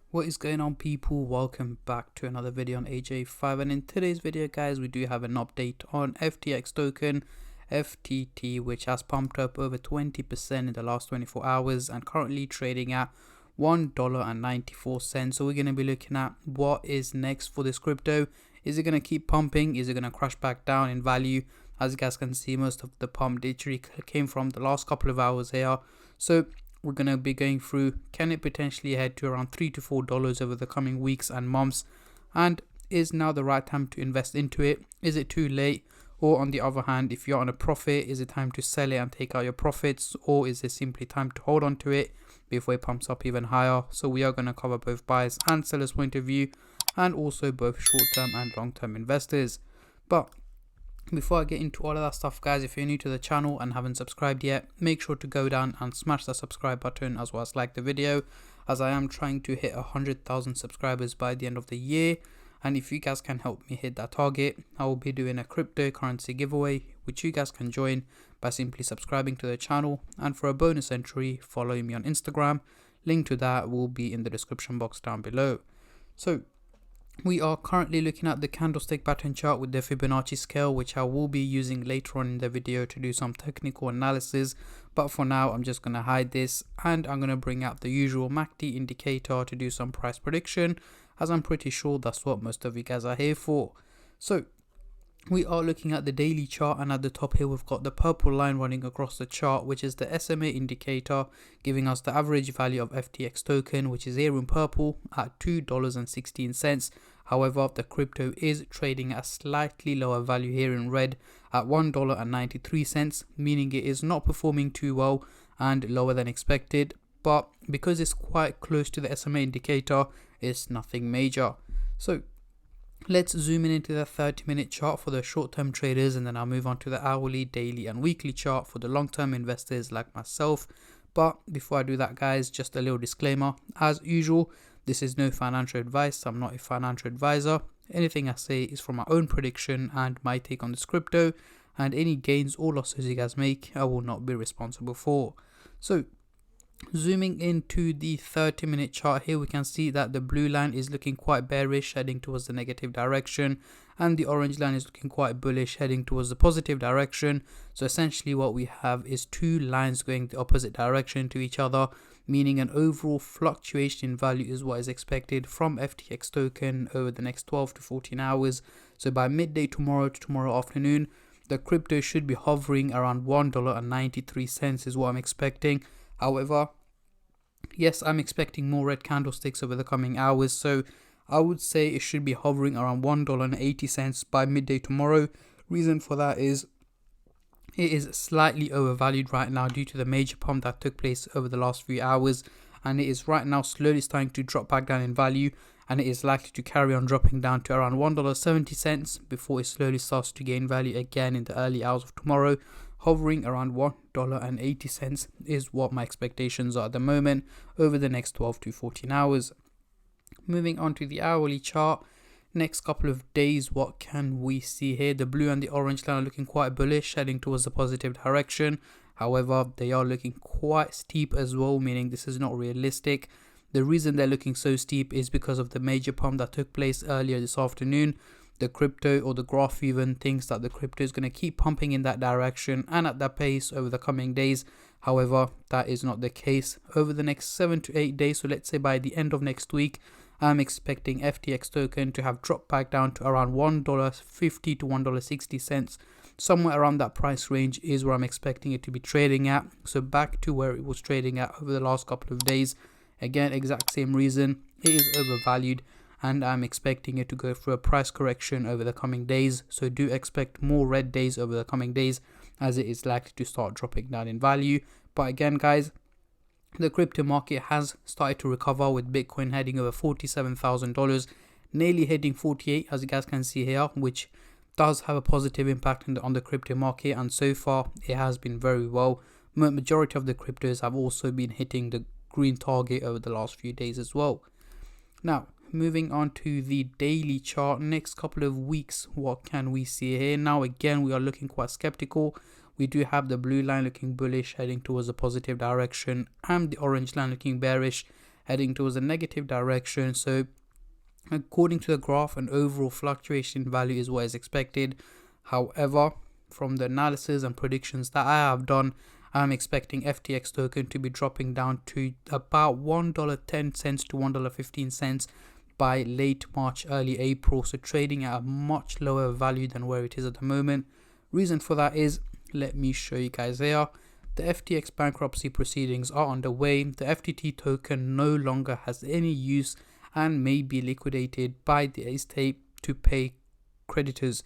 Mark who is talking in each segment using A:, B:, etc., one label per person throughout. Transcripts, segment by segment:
A: What is going on, people? Welcome back to another video on AJ5, and in today's video guys we do have an update on FTX token FTT, which has pumped up over 20% in the last 24 hours and currently trading at $1.94. So we're going to be looking at what is next for this crypto. Is it going to keep pumping? Is it going to crash back down in value? As you guys can see, most of the pump literally came from the last couple of hours here. So we're going to be going through, can it potentially head to around $3 to $4 over the coming weeks and months, and is now the right time to invest into it? Is it too late? Or on the other hand, if you're on a profit, is it time to sell it and take out your profits, or is it simply time to hold on to it before it pumps up even higher? So we are going to cover both buyers and sellers point of view, and also both short-term and long-term investors. But before I get into all of that stuff guys, if you're new to the channel and haven't subscribed yet, make sure to go down and smash that subscribe button, as well as like the video, as I am trying to hit 100,000 subscribers by the end of the year. And if you guys can help me hit that target, I will be doing a cryptocurrency giveaway which you guys can join by simply subscribing to the channel, and for a bonus entry, following me on Instagram. Link to that will be in the description box down below. So we are currently looking at the candlestick pattern chart with the Fibonacci scale, which I will be using later on in the video to do some technical analysis. But for now, I'm just going to hide this, and I'm going to bring out the usual MACD indicator to do some price prediction, as I'm pretty sure that's what most of you guys are here for. So we are looking at the daily chart, and at the top here we've got the purple line running across the chart, which is the SMA indicator, giving us the average value of FTX token, which is here in purple at $2.16. However, the crypto is trading at a slightly lower value here in red at $1.93, meaning it is not performing too well and lower than expected. But because it's quite close to the SMA indicator, it's nothing major. So let's zoom in into the 30-minute chart for the short-term traders, and then I'll move on to the hourly, daily and weekly chart for the long-term investors like myself. But before I do that guys, just a little disclaimer. As usual, this is no financial advice. I'm not a financial advisor. Anything I say is from my own prediction and my take on this crypto, and any gains or losses you guys make, I will not be responsible for. So zooming into the 30-minute chart here, we can see that the blue line is looking quite bearish, heading towards the negative direction, and the orange line is looking quite bullish, heading towards the positive direction. So essentially what we have is two lines going the opposite direction to each other, meaning an overall fluctuation in value is what is expected from FTX token over the next 12 to 14 hours. So by midday tomorrow to tomorrow afternoon, the crypto should be hovering around $1.93 is what I'm expecting. However, yes, I'm expecting more red candlesticks over the coming hours, so I would say it should be hovering around $1.80 by midday tomorrow. Reason for that is it is slightly overvalued right now due to the major pump that took place over the last few hours, and it is right now slowly starting to drop back down in value, and it is likely to carry on dropping down to around $1.70 before it slowly starts to gain value again in the early hours of tomorrow. Hovering around $1.80 is what my expectations are at the moment over the next 12 to 14 hours. Moving on to the hourly chart, next couple of days, what can we see here? The blue and the orange line are looking quite bullish, heading towards the positive direction. However, they are looking quite steep as well, meaning this is not realistic. The reason they're looking so steep is because of the major pump that took place earlier this afternoon. The crypto, or the graph even, thinks that the crypto is going to keep pumping in that direction and at that pace over the coming days. However, that is not the case. Over the next 7 to 8 days, so let's say by the end of next week, I'm expecting FTX token to have dropped back down to around $1.50 to $1.60. Somewhere around that price range is where I'm expecting it to be trading at. So back to where it was trading at over the last couple of days. Again, exact same reason, it is overvalued, and I'm expecting it to go through a price correction over the coming days. So do expect more red days over the coming days, as it is likely to start dropping down in value. But again guys, the crypto market has started to recover, with Bitcoin heading over $47,000, nearly hitting 48 as you guys can see here, which does have a positive impact on the crypto market, and so far it has been very well. Majority of the cryptos have also been hitting the green target over the last few days as well. Now moving on to the daily chart, next couple of weeks, what can we see here? Now again, we are looking quite skeptical. We do have the blue line looking bullish, heading towards a positive direction, and the orange line looking bearish, heading towards a negative direction. So according to the graph, an overall fluctuation in value is what is expected. However, from the analysis and predictions that I have done, I'm expecting FTX token to be dropping down to about $1.10 to $1.15 by late March, early April. So trading at a much lower value than where it is at the moment. Reason for that is, let me show you guys here. The FTX bankruptcy proceedings are underway. The FTT token no longer has any use and may be liquidated by the estate to pay creditors.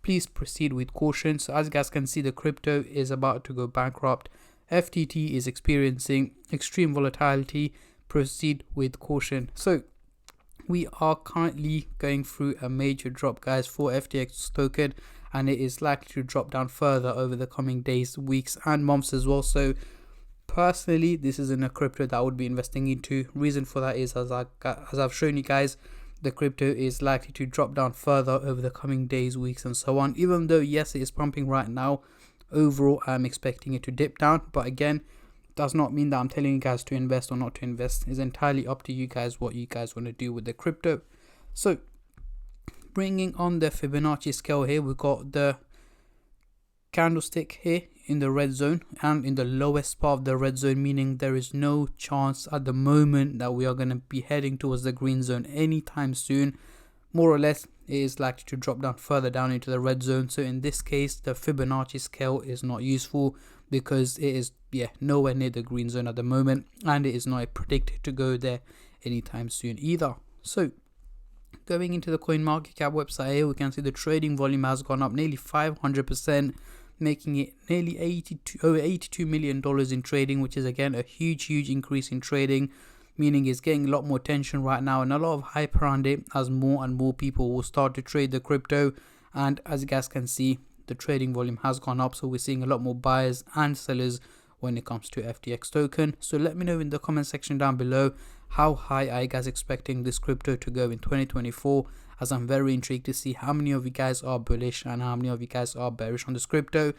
A: Please proceed with caution. So as you guys can see, the crypto is about to go bankrupt. FTT is experiencing extreme volatility. Proceed with caution. So we are currently going through a major drop, guys, for FTX token, and it is likely to drop down further over the coming days, weeks and months as well. So personally, this isn't a crypto that I would be investing into. Reason for that is, as I've shown you guys, the crypto is likely to drop down further over the coming days, weeks and so on. Even though yes, it is pumping right now, overall I'm expecting it to dip down. But again, does not mean that I'm telling you guys to invest or not to invest. It's entirely up to you guys what you guys want to do with the crypto. So bringing on the Fibonacci scale here, we've got the candlestick here in the red zone and in the lowest part of the red zone, meaning there is no chance at the moment that we are going to be heading towards the green zone anytime soon. More or less, it is likely to drop down further down into the red zone. So in this case, the Fibonacci scale is not useful because it is nowhere near the green zone at the moment, and it is not predicted to go there anytime soon either. So going into the CoinMarketCap website here, we can see the trading volume has gone up nearly 500%, making it nearly over $82 million in trading, which is again a huge increase in trading, meaning it's getting a lot more attention right now and a lot of hype around it as more and more people will start to trade the crypto. And as you guys can see, the trading volume has gone up, so we're seeing a lot more buyers and sellers when it comes to FTX token. So let me know in the comment section down below, how high are you guys expecting this crypto to go in 2024, as I'm very intrigued to see how many of you guys are bullish and how many of you guys are bearish on this crypto.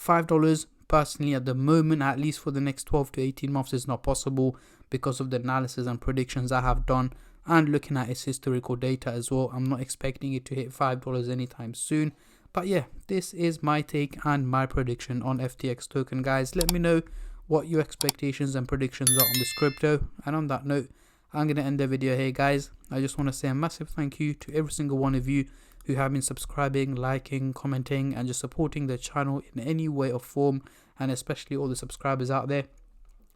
A: $5 personally at the moment, at least for the next 12 to 18 months, is not possible because of the analysis and predictions I have done, and looking at its historical data as well. I'm not expecting it to hit $5 anytime soon. But yeah, this is my take and my prediction on FTX token, guys. Let me know what your expectations and predictions are on this crypto. And on that note, I'm going to end the video here, guys. I just want to say a massive thank you to every single one of you who have been subscribing, liking, commenting and just supporting the channel in any way or form, and especially all the subscribers out there.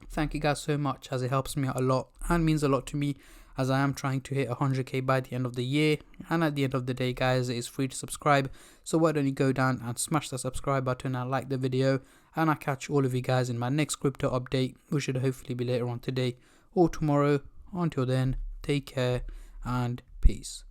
A: Thank you guys so much, as it helps me out a lot and means a lot to me, as I am trying to hit 100k by the end of the year. And at the end of the day, guys, it is free to subscribe, so why don't you go down and smash the subscribe button and like the video, and I'll catch all of you guys in my next crypto update, which should hopefully be later on today or tomorrow. Until then, take care and peace.